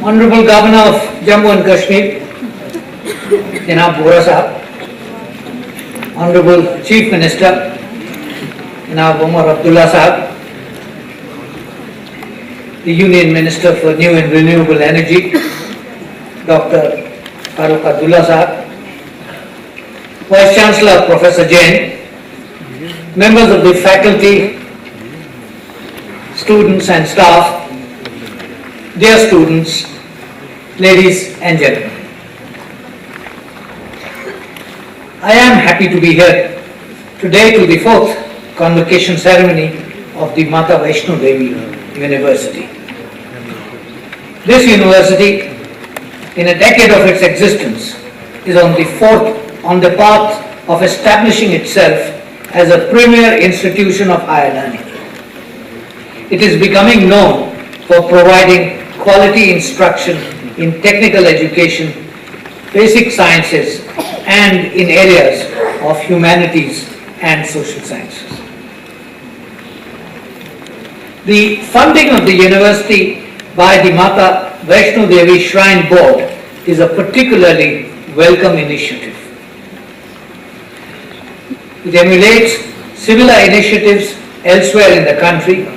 Honorable Governor of Jammu and Kashmir, Janab Bora Sahab, Honorable Chief Minister, Janab Umar Abdullah Sahab, the Union Minister for New and Renewable Energy, Dr. Farooq Abdullah Sahab, Vice Chancellor Professor Jain, members of the faculty, students and staff, dear students, ladies and gentlemen. I am happy to be here today to the fourth convocation ceremony of the Mata Vaishno Devi University. This university, in a decade of its existence, is on the path of establishing itself as a premier institution of higher learning. It is becoming known for providing quality instruction in technical education, basic sciences, and in areas of humanities and social sciences. The funding of the university by the Mata Vaishno Devi Shrine Board is a particularly welcome initiative. It emulates similar initiatives elsewhere in the country.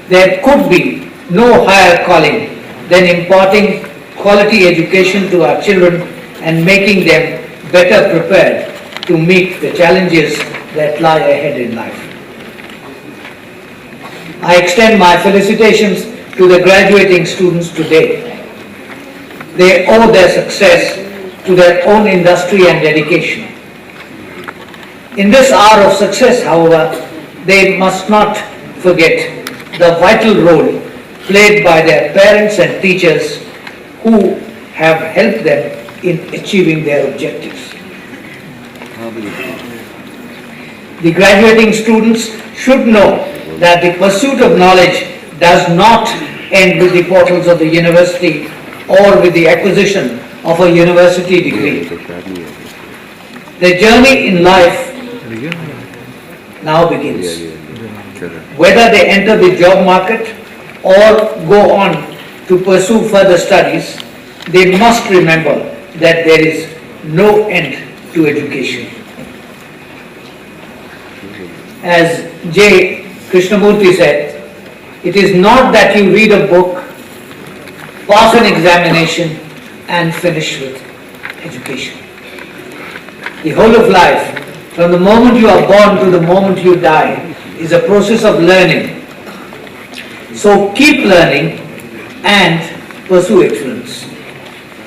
There could be no higher calling than imparting quality education to our children and making them better prepared to meet the challenges that lie ahead in life. I extend my felicitations to the graduating students today. They owe their success to their own industry and dedication. In this hour of success, however, they must not forget the vital role played by their parents and teachers who have helped them in achieving their objectives. The graduating students should know that the pursuit of knowledge does not end with the portals of the university or with the acquisition of a university degree. Their journey in life now begins. Whether they enter the job market or go on to pursue further studies, they must remember that there is no end to education. As J. Krishnamurti said, it is not that you read a book, pass an examination and finish with education. The whole of life, from the moment you are born to the moment you die, is a process of learning. So keep learning and pursue excellence.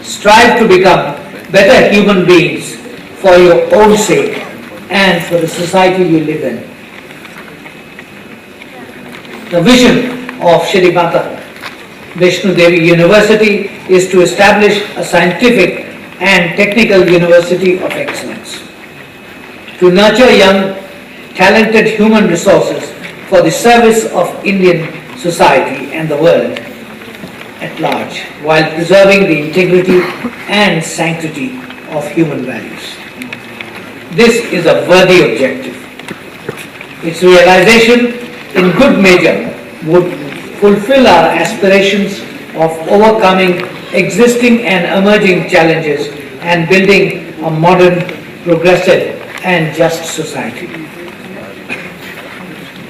Strive to become better human beings for your own sake and for the society you live in. The vision of Shri Mata Vaishno Devi University is to establish a scientific and technical university of excellence, to nurture young, talented human resources for the service of Indian society and the world at large, while preserving the integrity and sanctity of human values. This is a worthy objective. Its realization in good measure would fulfill our aspirations of overcoming existing and emerging challenges and building a modern, progressive and just society.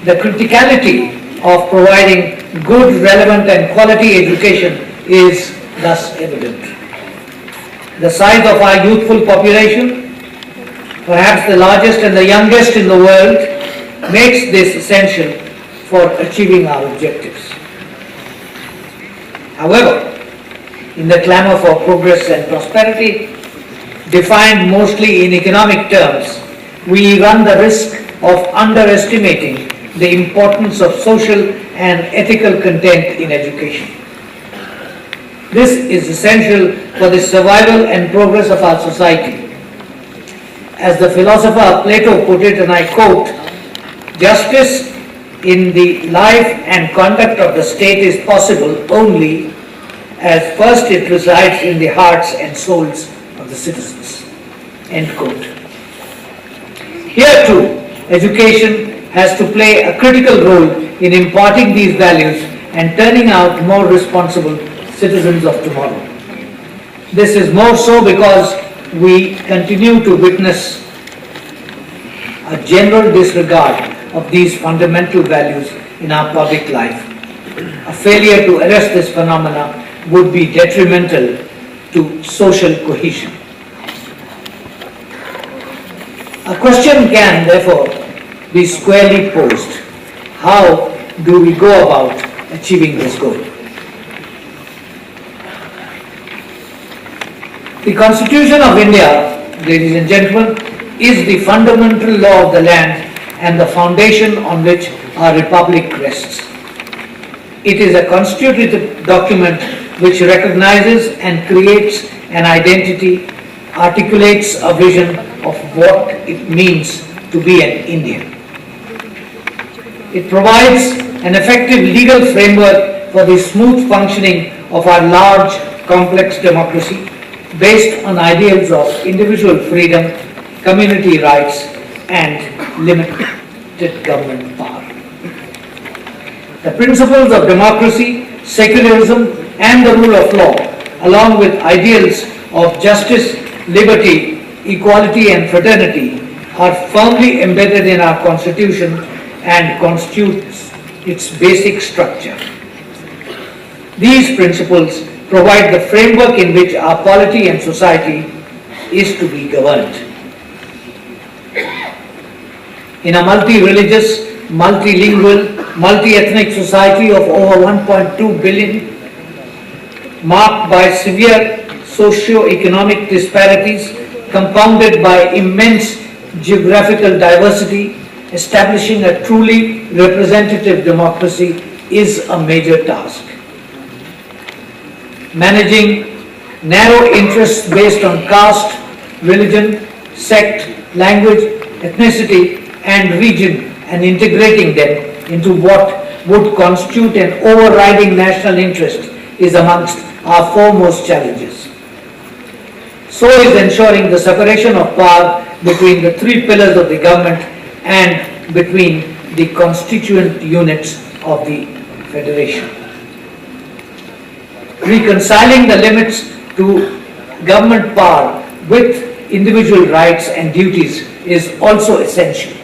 The criticality of providing good, relevant and quality education is thus evident. The size of our youthful population, perhaps the largest and the youngest in the world, makes this essential for achieving our objectives. However, in the clamor for progress and prosperity, defined mostly in economic terms, we run the risk of underestimating the importance of social and ethical content in education. This is essential for the survival and progress of our society. As the philosopher Plato put it, and I quote, "Justice in the life and conduct of the state is possible only as first it resides in the hearts and souls of the citizens." End quote. Here too, education has to play a critical role in imparting these values and turning out more responsible citizens of tomorrow. This is more so because we continue to witness a general disregard of these fundamental values in our public life. A failure to arrest this phenomena would be detrimental to social cohesion. A question can, therefore, be squarely posed. How do we go about achieving this goal? The Constitution of India, ladies and gentlemen, is the fundamental law of the land and the foundation on which our republic rests. It is a constitutive document which recognizes and creates an identity, articulates a vision of what it means to be an Indian. It provides an effective legal framework for the smooth functioning of our large, complex democracy based on ideals of individual freedom, community rights, and limited government power. The principles of democracy, secularism, and the rule of law, along with ideals of justice, liberty, equality, and fraternity, are firmly embedded in our Constitution and constitutes its basic structure. These principles provide the framework in which our polity and society is to be governed. In a multi-religious, multilingual, multi-ethnic society of over 1.2 billion, marked by severe socio-economic disparities compounded by immense geographical diversity, establishing a truly representative democracy is a major task. Managing narrow interests based on caste, religion, sect, language, ethnicity, and region, and integrating them into what would constitute an overriding national interest is amongst our foremost challenges. So is ensuring the separation of power between the three pillars of the government and between the constituent units of the Federation. Reconciling the limits to government power with individual rights and duties is also essential.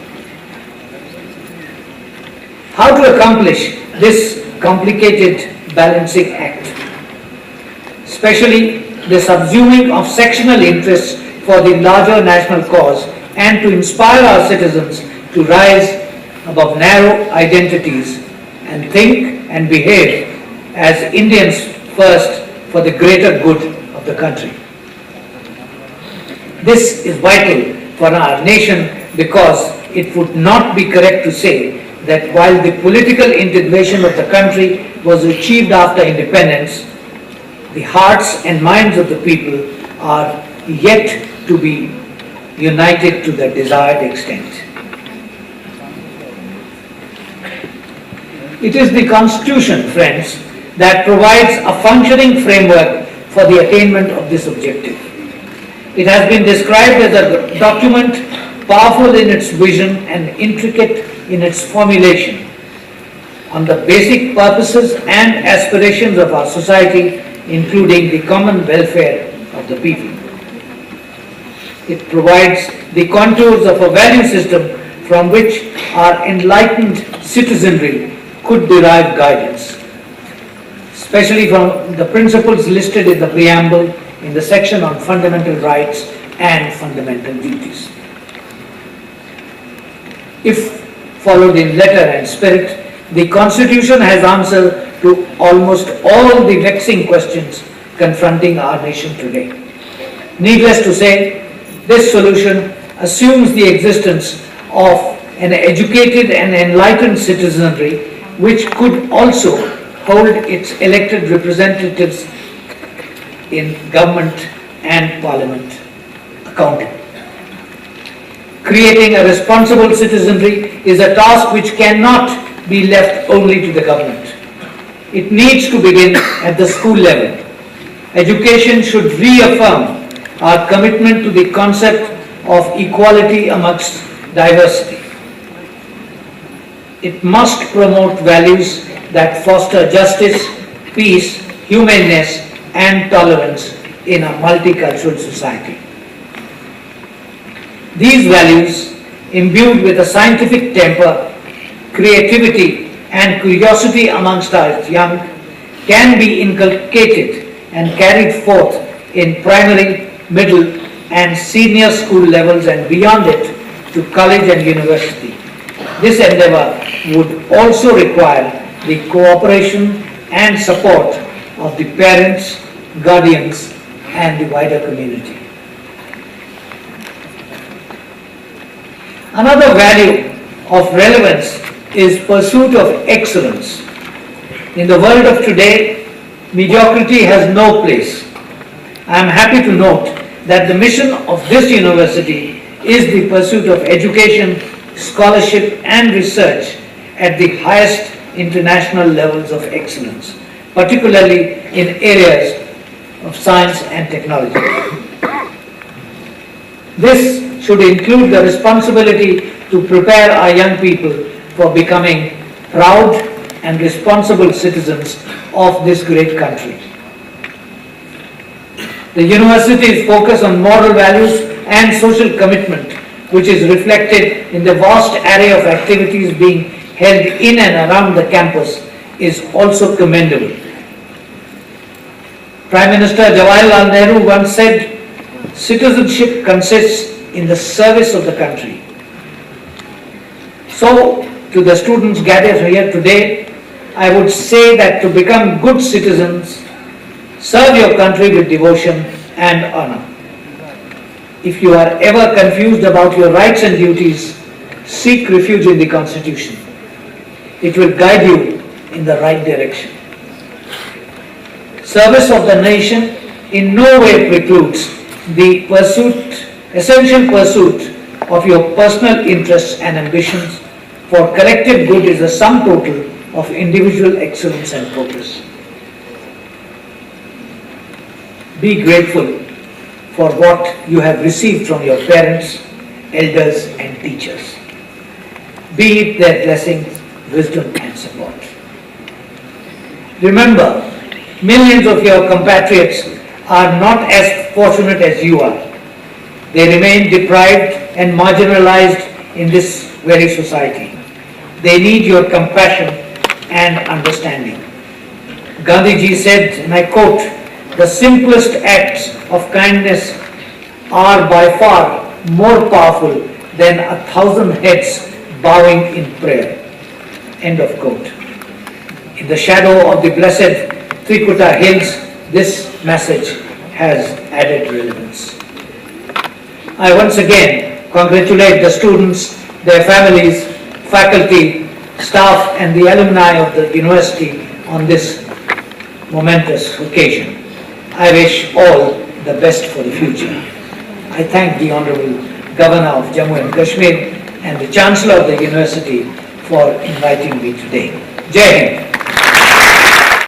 How to accomplish this complicated balancing act? Especially the subsuming of sectional interests for the larger national cause, and to inspire our citizens to rise above narrow identities and think and behave as Indians first for the greater good of the country. This is vital for our nation because it would not be correct to say that while the political integration of the country was achieved after independence, the hearts and minds of the people are yet to be united to the desired extent. It is the Constitution, friends, that provides a functioning framework for the attainment of this objective. It has been described as a document powerful in its vision and intricate in its formulation on the basic purposes and aspirations of our society, including the common welfare of the people. It provides the contours of a value system from which our enlightened citizenry could derive guidance, especially from the principles listed in the preamble in the section on fundamental rights and fundamental duties. If followed in letter and spirit, the Constitution has answer to almost all the vexing questions confronting our nation today. Needless to say, this solution assumes the existence of an educated and enlightened citizenry which could also hold its elected representatives in government and parliament accountable. Creating a responsible citizenry is a task which cannot be left only to the government. It needs to begin at the school level. Education should reaffirm our commitment to the concept of equality amongst diversity. It must promote values that foster justice, peace, humaneness and tolerance in a multicultural society. These values, imbued with a scientific temper, creativity and curiosity amongst our young, can be inculcated and carried forth in primary, middle and senior school levels and beyond it to college and university. This endeavor would also require the cooperation and support of the parents, guardians and the wider community. Another value of relevance is pursuit of excellence. In the world of today, mediocrity has no place. I am happy to note that the mission of this university is the pursuit of education, scholarship and research at the highest international levels of excellence, particularly in areas of science and technology. This should include the responsibility to prepare our young people for becoming proud and responsible citizens of this great country. The university's focus on moral values and social commitment, which is reflected in the vast array of activities being held in and around the campus, is also commendable. Prime Minister Jawaharlal Nehru once said, "Citizenship consists in the service of the country." So, to the students gathered here today, I would say that to become good citizens, serve your country with devotion and honor. If you are ever confused about your rights and duties, seek refuge in the Constitution. It will guide you in the right direction. Service of the nation in no way precludes the essential pursuit of your personal interests and ambitions, for collective good is the sum total of individual excellence and progress. Be grateful for what you have received from your parents, elders and teachers. Be it their blessings, wisdom and support. Remember, millions of your compatriots are not as fortunate as you are. They remain deprived and marginalized in this very society. They need your compassion and understanding. Gandhiji said, and I quote, "The simplest acts of kindness are by far more powerful than 1,000 heads bowing in prayer." End of quote. In the shadow of the blessed Trikuta hills, this message has added relevance. I once again congratulate the students, their families, faculty, staff and the alumni of the university on this momentous occasion. I wish all the best for the future. I thank the Honorable Governor of Jammu and Kashmir and the Chancellor of the University for inviting me today. Jai Hind.